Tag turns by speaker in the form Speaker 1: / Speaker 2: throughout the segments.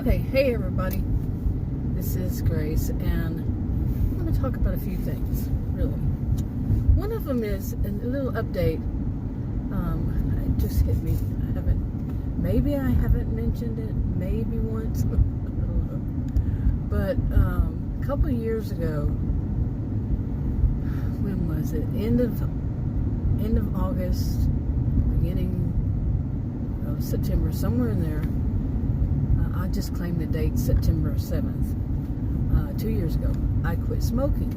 Speaker 1: Okay, hey everybody, this is Grace, and I'm going to talk about a few things, really. One of them is a little update. It just hit me. Maybe I haven't mentioned it, maybe once, I don't know. But a couple of years ago, when was it? End of August, beginning of September, somewhere in there. I just claimed the date September 7th. 2 years ago, I quit smoking.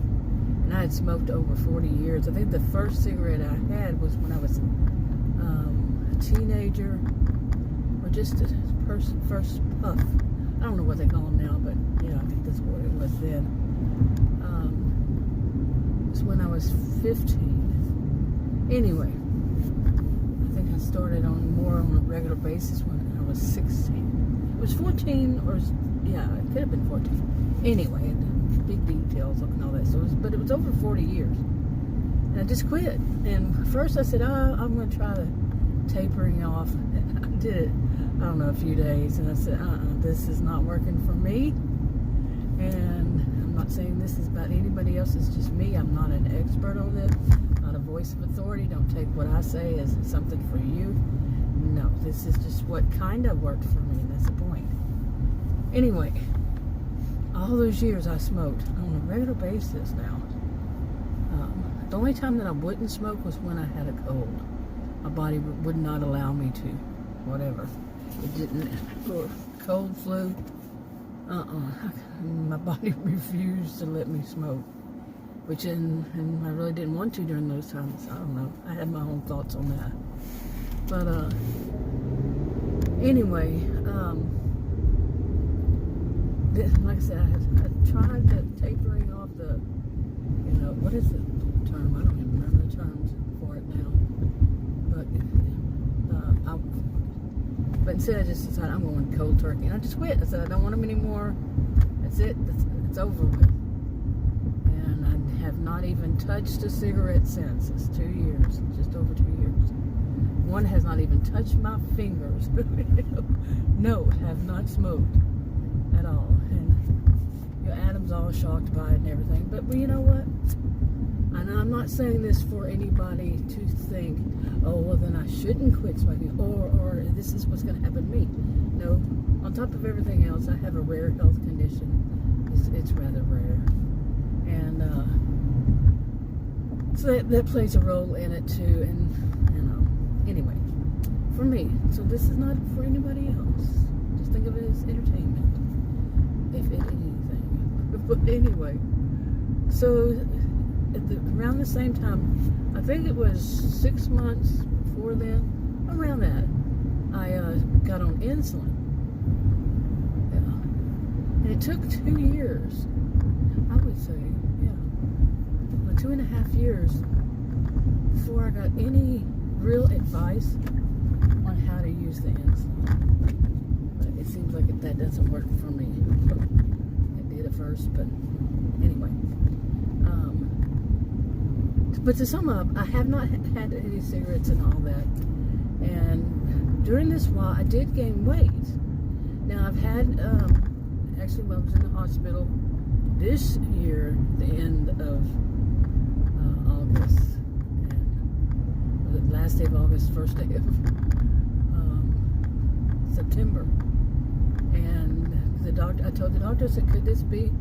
Speaker 1: And I had smoked over 40 years. I think the first cigarette I had was when I was a teenager, or just a first puff. I don't know what they call them now, but yeah, I think that's what it was then. It was when I was 15. Anyway, I think I started more on a regular basis when I was 16. It was 14, or yeah, it could have been 14. Anyway, big details and all that. But it was over 40 years, and I just quit. And first I said, I'm going to try the tapering off. And I did it, I don't know, a few days, and I said, this is not working for me. And I'm not saying this is about anybody else. It's just me. I'm not an expert on this. Not a voice of authority. Don't take what I say as something for you. No, this is just what kind of worked for me, and that's the point. Anyway, all those years I smoked on a regular basis now. The only time that I wouldn't smoke was when I had a cold. My body would not allow me to, whatever. It didn't, or cold, flu, my body refused to let me smoke. And I really didn't want to during those times. I don't know. I had my own thoughts on that. But anyway, like I said, I tried the tapering off the, what is the term? I don't even remember the terms for it now. But instead I just decided I'm going cold turkey. And I just quit. I said I don't want them anymore. That's it. It's over with. And I have not even touched a cigarette since. It's 2 years. Just over 2 years. One has not even touched my fingers. No, have not smoked at all. And Adam's all shocked by it and everything. But you know what? And I'm not saying this for anybody to think, oh, well, then I shouldn't quit smoking, or this is what's going to happen to me. No, on top of everything else, I have a rare health condition. It's rather rare. And so that plays a role in it, too. And, anyway, for me. So this is not for anybody else. Just think of it as entertainment, if anything. But anyway, so around the same time, I think it was 6 months before then, around that, I got on insulin. Yeah. And it took 2 years, I would say, yeah, 2.5 years before I got any real advice on how to use the insulin. But it seems like that doesn't work for me. It did at first, but anyway. But to sum up, I have not had any cigarettes and all that. And during this while, I did gain weight. Now, I've had, actually, when I was in the hospital this year, the end of August, and the last day of August, first day of September. And I told the doctor, I said, could this be?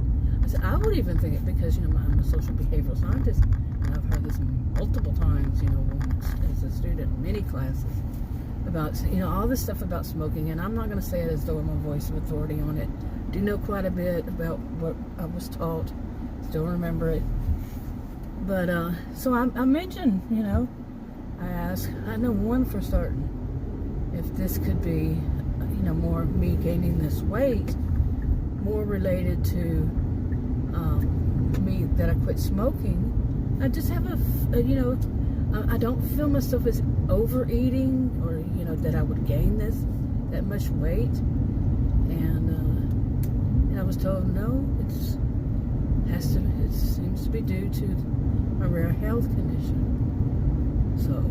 Speaker 1: I said, I would even think it because, I'm a social behavioral scientist. And I've heard this multiple times, as a student in many classes about, all this stuff about smoking. And I'm not going to say it as though I'm a voice of authority on it. I do know quite a bit about what I was taught. Still remember it. But, so I mentioned, I asked, I know one for certain, if this could be, more me gaining this weight, more related to me that I quit smoking. I just have I don't feel myself as overeating, or that I would gain that much weight. And I was told no, it seems to be due to a rare health condition. So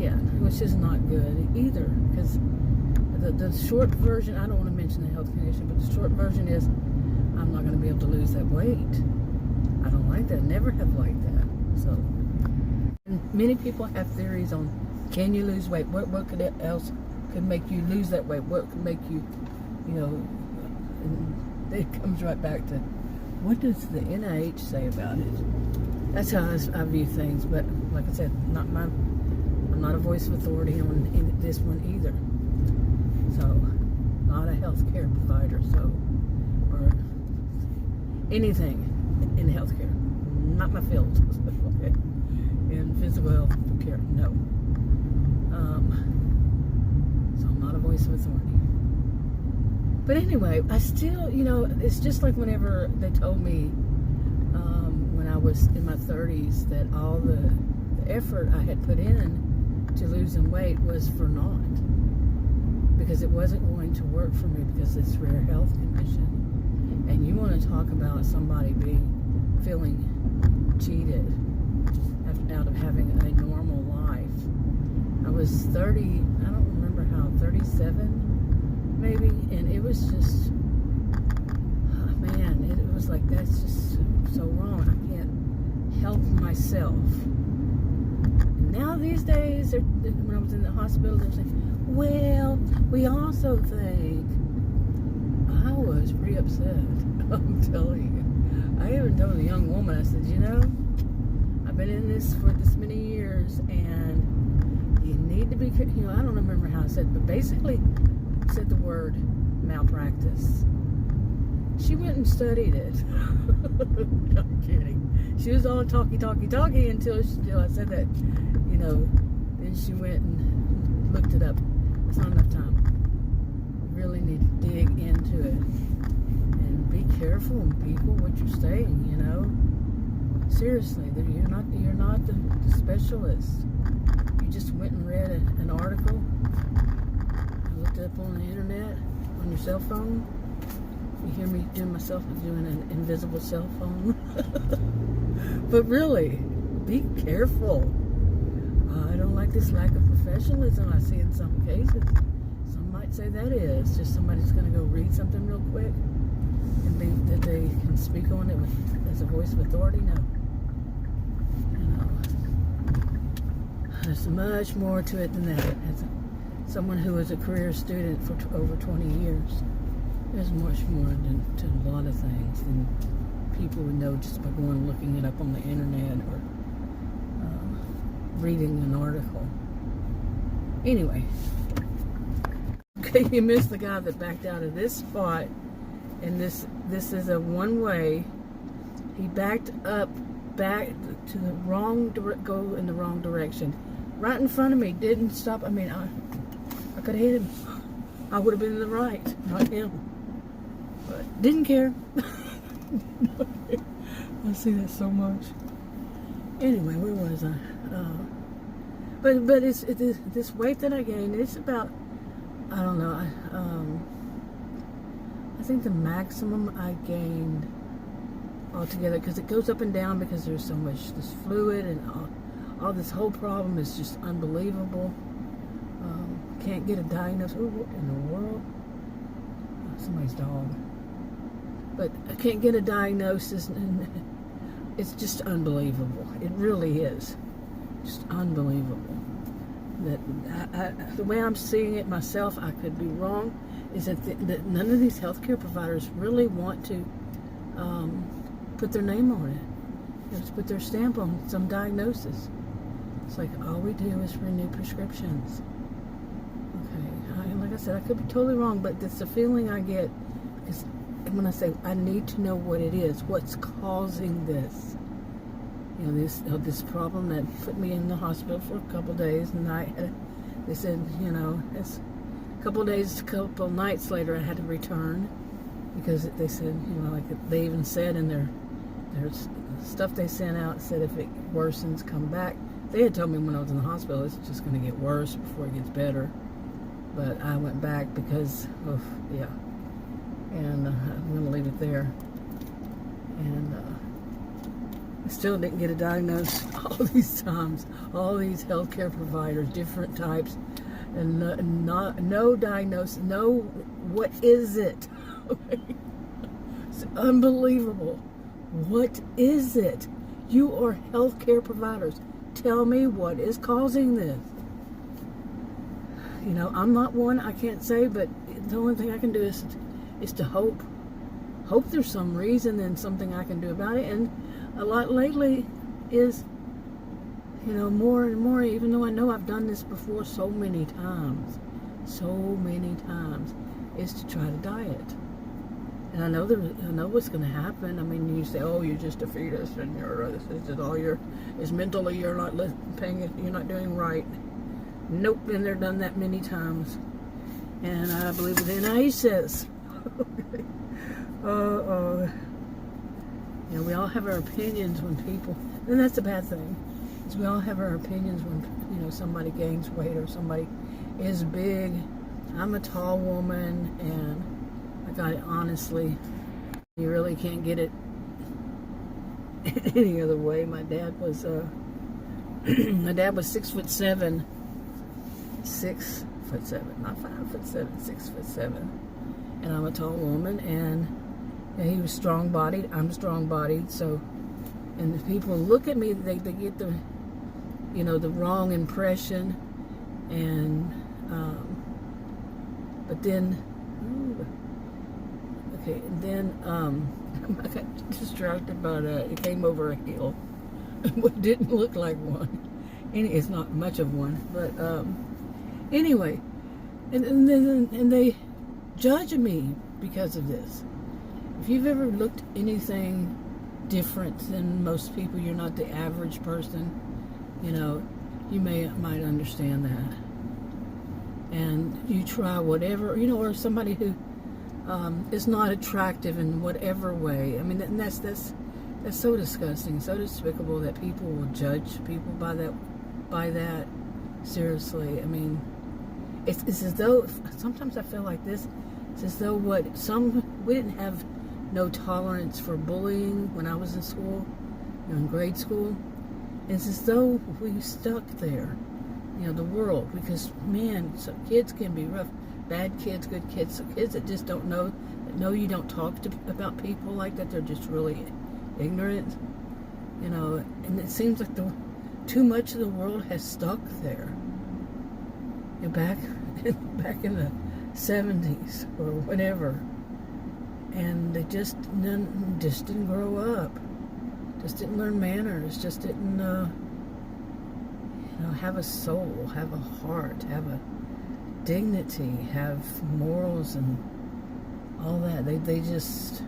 Speaker 1: yeah, which is not good either, because the short version, I don't want to mention mention the health condition, but the short version is I'm not going to be able to lose that weight. I don't like that. Never have liked that. So, and many people have theories on can you lose weight? What else could make you lose that weight? What could make you, and it comes right back to what does the NIH say about it? That's how I view things. But like I said, I'm not a voice of authority on this one either. So, not a healthcare provider, or anything in healthcare. Not my field, okay? In physical health care, no. So I'm not a voice of authority. But anyway, I still, it's just like whenever they told me when I was in my 30s that all the effort I had put in to losing weight was for naught. Because it wasn't going to work for me because it's a rare health condition. And you want to talk about somebody feeling cheated out of having a normal life. I was 30, I don't remember how, 37 maybe, and it was just, man, it was like, that's just so wrong. I can't help myself. And now these days, when I was in the hospital, they're saying, well, we also think. I was pretty upset, I'm telling you. I even told a young woman, I said, I've been in this for this many years, and you need to be, I don't remember how I said, but basically said the word malpractice. She went and studied it. I'm kidding. She was all talky until I said that, then she went and looked it up. It's not enough time. You really need to dig into it. And be careful, people, what you're saying, Seriously, you're not the specialist. You just went and read an article. I looked it up on the internet, on your cell phone. You hear me doing an invisible cell phone. But really, be careful. I don't like this lack of professionalism I see in some cases. Some might say that is just somebody's going to go read something real quick and think that they can speak on it as a voice of authority. No. There's much more to it than that. As someone who was a career student for over 20 years, there's much more to a lot of things than people would know just by going and looking it up on the internet or reading an article. Anyway, okay, you missed the guy that backed out of this spot, and this is a one-way. He back to the go in the wrong direction. Right in front of me, didn't stop. I mean, I could have hit him. I would have been in the right, not him. But didn't care. I see that so much. Anyway, where was I? But it's this weight that I gained. It's about, I don't know. I think the maximum I gained altogether, because it goes up and down because there's so much this fluid and all this whole problem is just unbelievable. Can't get a diagnosis. Oh, what in the world? Oh, somebody's dog. But I can't get a diagnosis, and it's just unbelievable. It really is. Just unbelievable. That the way I'm seeing it myself, I could be wrong, is that none of these healthcare providers really want to put their name on it. They just put their stamp on some diagnosis. It's like all we do is renew prescriptions. Okay, like I said, I could be totally wrong, but it's the feeling I get is when I say I need to know what it is, what's causing this. This problem that put me in the hospital for a couple days, and they said, it's a couple nights later I had to return because they said, like they even said in their stuff they sent out, said if it worsens, come back. They had told me when I was in the hospital it's just going to get worse before it gets better, but I went back because of, and I'm going to leave it there. And I still didn't get a diagnosis all these times. All these healthcare providers, different types, and no diagnosis, no, what is it? It's unbelievable. What is it? You are healthcare providers. Tell me what is causing this. You know, I'm not one, I can't say, but the only thing I can do is to hope. Hope there's some reason and something I can do about it. And a lot lately is, you know, more and more, even though I know I've done this before so many times, is to try to diet. And I know what's going to happen. I mean, you say, oh, you're just a fetus, and it's mentally you're not paying it, you're not doing right. Nope, been there, done that many times. And I believe what the NIH says. You know, we all have our opinions when people, and that's a bad thing, is we all have our opinions when, you know, somebody gains weight or somebody is big. I'm a tall woman, and I got it, honestly, you really can't get it any other way. My dad was 6'7", 6'7", not 5'7", 6'7", and I'm a tall woman, and he was strong-bodied. I'm strong-bodied, so, and if people look at me, they get the, you know, the wrong impression, and but then, okay, and then I got distracted by that. It came over a hill. It didn't look like one. It's not much of one, but anyway, and they judge me because of this. If you've ever looked anything different than most people, you're not the average person, you know, you might understand that. And you try whatever, you know, or somebody who is not attractive in whatever way. I mean, and that's so disgusting, so despicable that people will judge people by that. Seriously, I mean, it's as though, sometimes I feel like this, it's as though we didn't have no tolerance for bullying when I was in school, you know, in grade school. It's as though we stuck there, you know, the world, because, man, so kids can be rough. Bad kids, good kids, so kids that just don't know, that know you don't talk about people like that, they're just really ignorant, you know, and it seems like too much of the world has stuck there. You know, back in the 70s or whatever, and they just didn't grow up, just didn't learn manners, just didn't you know, have a soul, have a heart, have a dignity, have morals and all that. They just,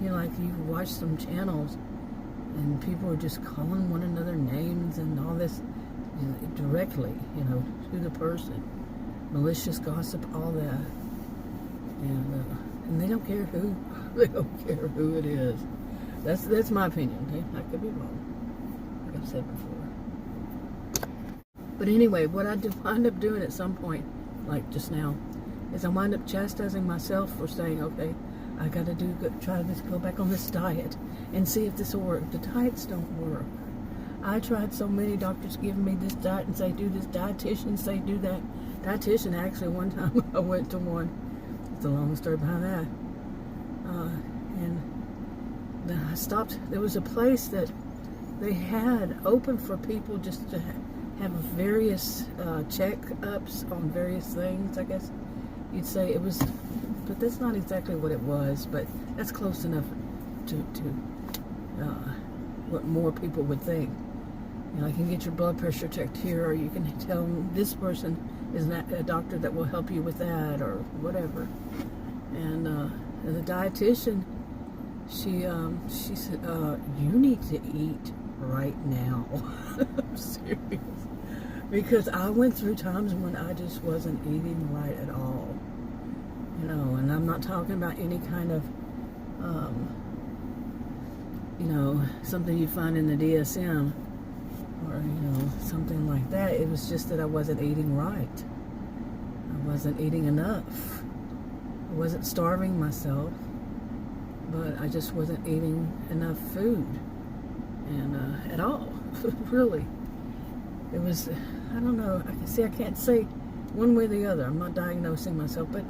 Speaker 1: you know, like you watch some channels and people are just calling one another names and all this, you know, directly, you know, to the person, malicious gossip, all that, and they don't care who it is. That's my opinion. Okay? I could be wrong, like I've said before. But anyway, what I wind up doing at some point, like just now, is I wind up chastising myself for saying, okay, I got to try to go back on this diet and see if this will work. The diets don't work. I tried so many doctors giving me this diet and say do this, dietitians say do that. Dietitian, actually, one time I went to one. It's a long story behind that. And then I stopped. There was a place that they had open for people just to have various checkups on various things, I guess you'd say. It was, but that's not exactly what it was, but that's close enough to what more people would think. You know, you can get your blood pressure checked here, or you can tell them this person is not a doctor that will help you with that, or whatever. And the dietitian, she said, you need to eat right now. I'm serious. Because I went through times when I just wasn't eating right at all. You know, and I'm not talking about any kind of, you know, something you find in the DSM, or, you know, something like that. It was just that I wasn't eating right. I wasn't eating enough. I wasn't starving myself, but I just wasn't eating enough food, and at all, really. It was, don't know. I can't say one way or the other. I'm not diagnosing myself, but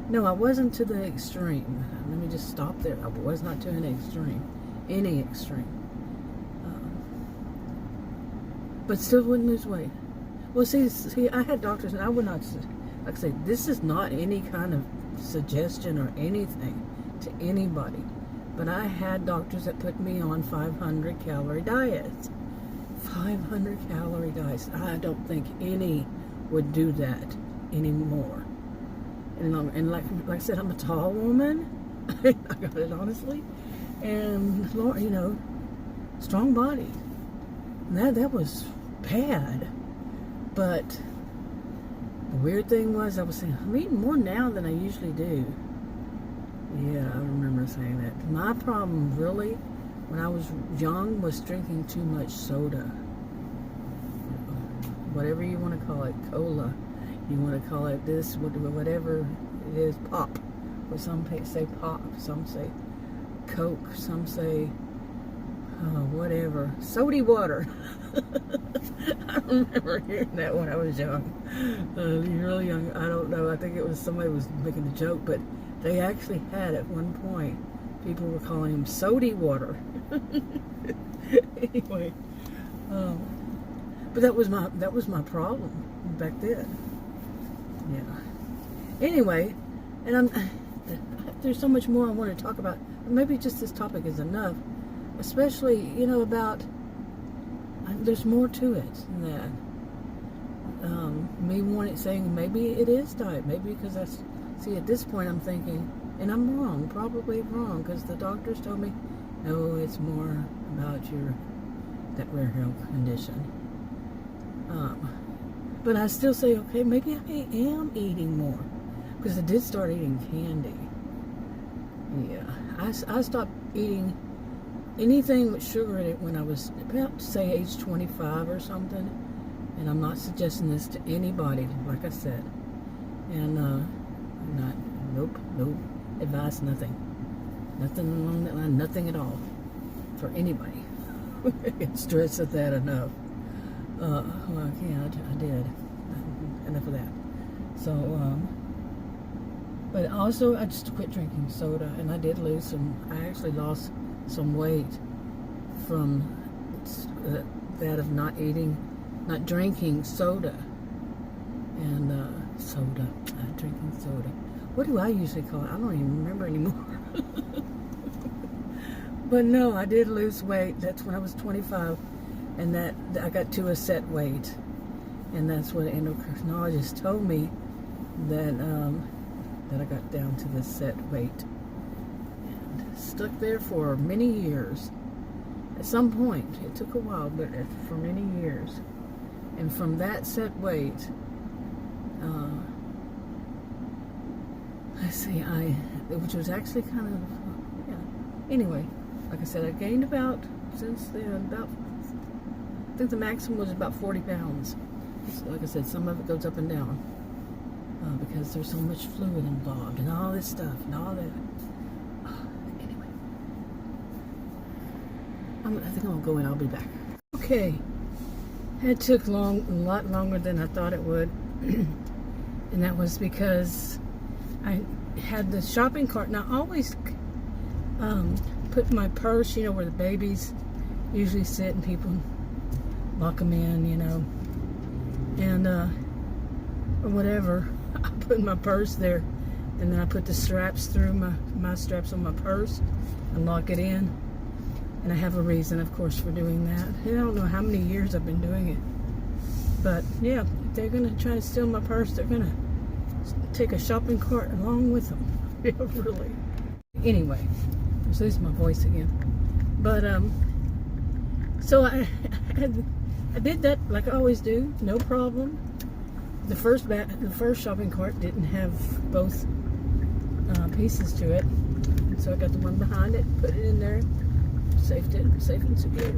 Speaker 1: no, I wasn't to the extreme. Let me just stop there. I was not to an extreme, any extreme. But still wouldn't lose weight. Well, see, I had doctors, and I would not, like I say, this is not any kind of suggestion or anything to anybody. But I had doctors that put me on 500 calorie diets. 500 calorie diets. I don't think any would do that anymore. And like I said, I'm a tall woman. I got it honestly. And, you know, strong body. And that was bad. But the weird thing was, I was saying, I'm eating more now than I usually do. Yeah, I remember saying that. My problem really, when I was young, was drinking too much soda. Whatever you want to call it, cola. You want to call it this, whatever it is, pop. Or some say pop, some say Coke, some say whatever. Sody water. I remember hearing that when I was young. Really young. I don't know. I think it was somebody was making a joke, but they actually had at one point, people were calling him sody water. Anyway, but that was my problem back then. Yeah. Anyway, and there's so much more I want to talk about. Maybe just this topic is enough, especially, you know, about there's more to it than that. Me saying maybe it is diet, maybe because see, at this point I'm thinking, and I'm wrong, probably wrong, because the doctors told me, no, it's more about that rare health condition. But I still say, okay, maybe I am eating more, because I did start eating candy. Yeah, I stopped eating anything with sugar in it when I was about, say, age 25 or something. And I'm not suggesting this to anybody, like I said. And nope, advice, nothing along that line, nothing at all for anybody. I can't stress at that enough. Well, I did. Enough of that. So, but also I just quit drinking soda, and I did lose I actually lost some weight from that of not drinking soda. And drinking soda. What do I usually call it? I don't even remember anymore. But no, I did lose weight. That's when I was 25, and that I got to a set weight, and that's what an endocrinologist told me that I got down to this set weight, and stuck there for many years. At some point, it took a while, but for many years, and from that set weight, let's see, which was actually kind of, yeah. Anyway, like I said, I gained since then, I think the maximum was about 40 pounds. So like I said, some of it goes up and down because there's so much fluid involved and all this stuff and all that. Anyway, I think I'll go and I'll be back. Okay, it took a lot longer than I thought it would. And that was because I had the shopping cart, and I always put my purse, you know, where the babies usually sit and people lock them in, you know, and or whatever. I put my purse there, and then I put the straps through my straps on my purse and lock it in. And I have a reason, of course, for doing that. And I don't know how many years I've been doing it, but yeah, if they're gonna try to steal my purse, they're gonna take a shopping cart along with them. Yeah, really. Anyway, I'm losing my voice again. But so I did that like I always do, no problem. The first shopping cart didn't have both pieces to it, so I got the one behind it, put it in there, safe and secure.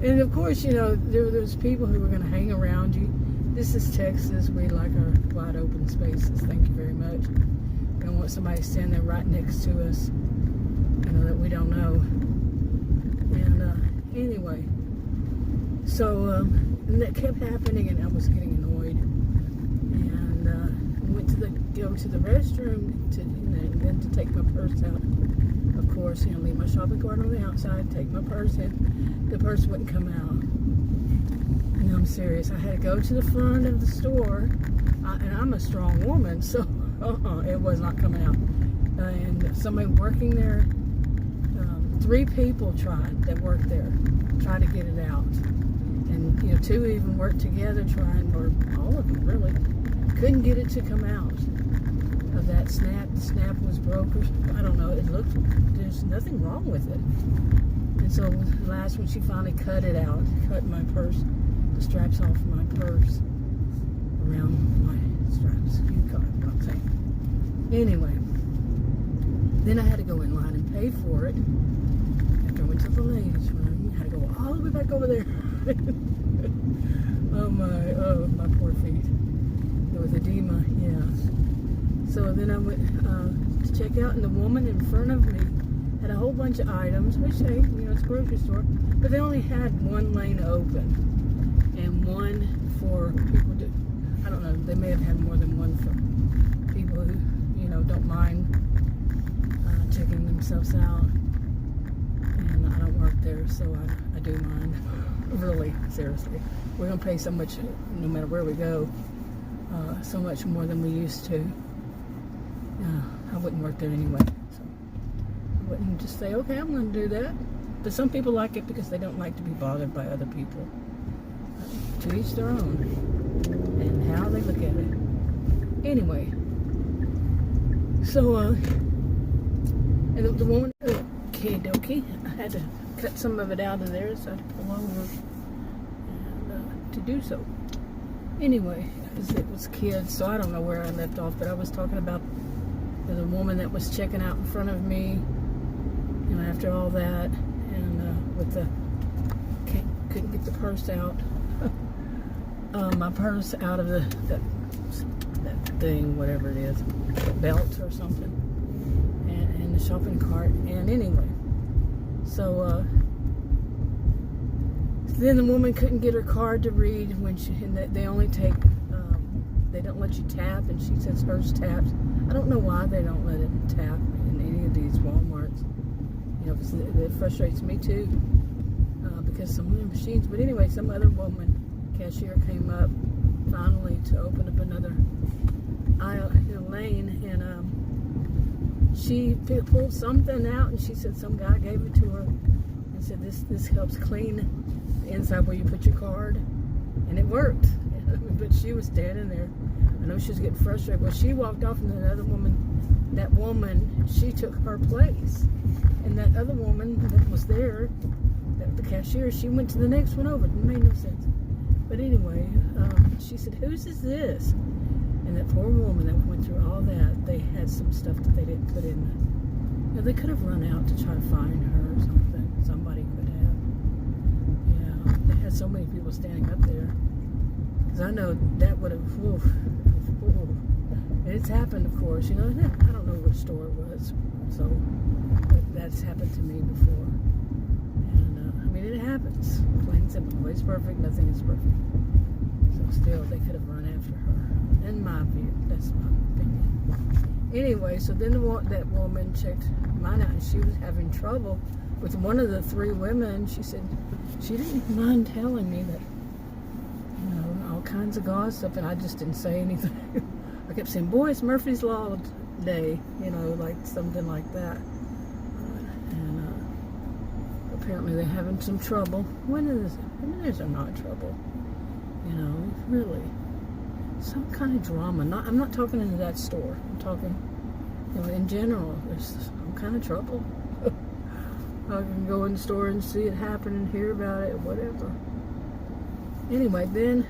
Speaker 1: And of course, you know, there's people who are going to hang around you. This is Texas. We like our wide open spaces. Thank you very much. We don't want somebody standing there right next to us, you know, that we don't know. And anyway, So, and that kept happening, and I was getting annoyed. And went to go to the restroom and then to take my purse out. Of course, leave my shopping cart on the outside, take my purse in. The purse wouldn't come out. And I'm serious. I had to go to the front of the store, and I'm a strong woman, so it was not coming out. And somebody working there, 3 people that worked there, tried to get it out. And 2 even worked together trying, or all of them really, couldn't get it to come out of that snap. The snap was broke, or I don't know. There's nothing wrong with it. And so last when she finally cut it out, cut my purse, the straps off my purse around my straps. You caught what I'm saying. Anyway, then I had to go in line and pay for it. After I went to the ladies' room, I had to go all the way back over there. Oh my poor feet. With edema, yeah. So then I went to check out, and the woman in front of me had a whole bunch of items, which it's a grocery store, but they only had one lane open and one for people to, I don't know, they may have had more than one for people who, don't mind checking themselves out. And I don't work there, so I do mind. Really, seriously. We're going to pay so much, no matter where we go, so much more than we used to. I wouldn't work there anyway. So I wouldn't just say, okay, I'm going to do that. But some people like it because they don't like to be bothered by other people. To each their own. And how they look at it. Anyway. So, and the woman, okie dokie, I had to cut some of it out of there, so I had to pull over and, to do so. Anyway, it was kids, so I don't know where I left off, but I was talking about the woman that was checking out in front of me, after all that, and with the couldn't get the purse out, my purse out of that thing, whatever it is, belt or something, and the shopping cart. And anyway, so then the woman couldn't get her card to read when they only take, they don't let you tap, and she says hers taps. I don't know why they don't let it tap in any of these Walmarts. It frustrates me too, because some of the machines. But anyway, some other woman, cashier, came up finally to open up another aisle, lane, and she pulled something out, and she said some guy gave it to her and said this helps clean the inside where you put your card, and it worked. But she was standing there. I know she was getting frustrated. Well, she walked off, and that woman, she took her place. And that other woman that was there, the cashier, she went to the next one over. It made no sense. But anyway, she said, "Whose is this?" And that poor woman that went through all that, they had some stuff that they didn't put in. They could have run out to try to find her or something. Somebody could have. Yeah, they had so many people standing up there. Because I know that would have, and it's happened, of course. I don't know which store it was. So, but that's happened to me before. And, it happens. Plain and simple. Nobody's perfect. Nothing is perfect. So still, they could have run after her. In my view. That's my opinion. Anyway, so then that woman checked mine out, and she was having trouble with one of the 3 women. She said she didn't mind telling me that, all kinds of gossip, and I just didn't say anything. I kept saying, "Boy, it's Murphy's Law Day," like something like that. And apparently they're having some trouble. When is there not trouble? Really. Some kind of drama. I'm not talking into that store. I'm talking, in general. There's some kind of trouble. I can go in the store and see it happen and hear about it, whatever. Anyway, then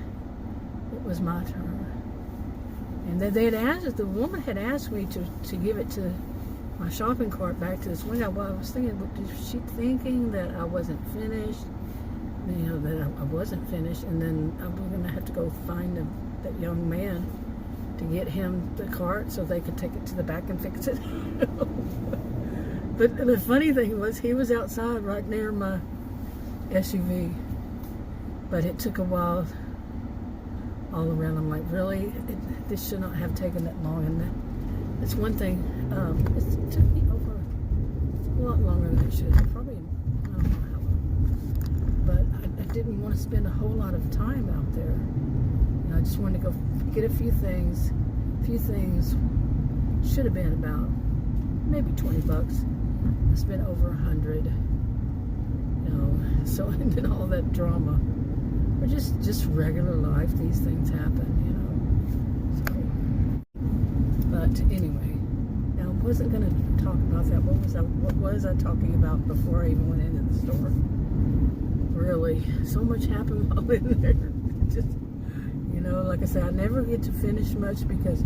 Speaker 1: it was my turn. And the woman had asked me to give it to my shopping cart back to this window. Well, I was thinking, was she thinking that I wasn't finished? That I wasn't finished, and then I was going to have to go find that young man to get him the cart so they could take it to the back and fix it. But the funny thing was, he was outside right near my SUV. But it took a while all around. I'm like, really? This should not have taken that long. And it's one thing. It took me over a lot longer than it should have. Probably, I don't know how long. But I didn't want to spend a whole lot of time out there. You know, I just wanted to go get a few things. Should have been about maybe $20. I spent over $100. You know, so and then all that drama. Or just regular life. These things happen, you know. So, but anyway, now I wasn't going to talk about that. What was I talking about before I even went into the store? Really, so much happened while in there. Just, you know, like I said, I never get to finish much because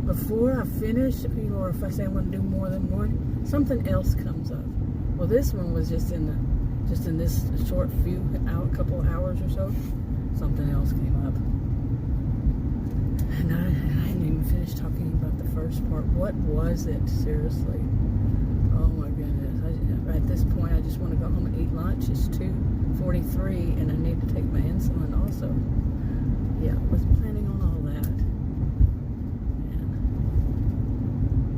Speaker 1: before I finish, you know, or if I say I'm going to do more than one, something else comes up. Well, this one was just in this short couple of hours or so, something else came up. And I hadn't even finished talking about the first part. What was it, seriously? Oh my goodness. At this point, I just want to go home and eat lunch. It's 2:43 and I need to take my insulin also. Yeah, I was planning on all that.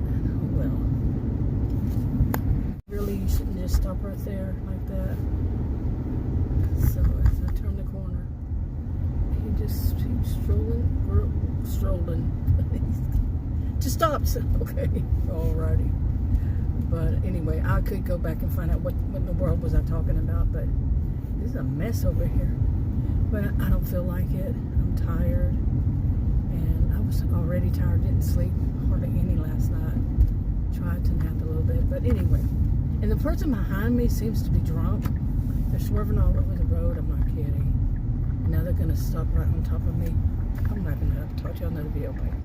Speaker 1: And oh well. Really, you shouldn't just stop right there like that. So as I turn the corner, he just keeps strolling. Just stops. Okay, alrighty. But anyway, I could go back and find out what in the world was I talking about, but this is a mess over here. But I don't feel like it. I'm tired, and I was already tired. Didn't sleep hardly any last night. Tried to nap a little bit, but anyway. And the person behind me seems to be drunk. They're swerving all over the road. I'm not kidding. And now they're going to stop right on top of me. I'm wrapping it up. Talk to you on another video. Bye.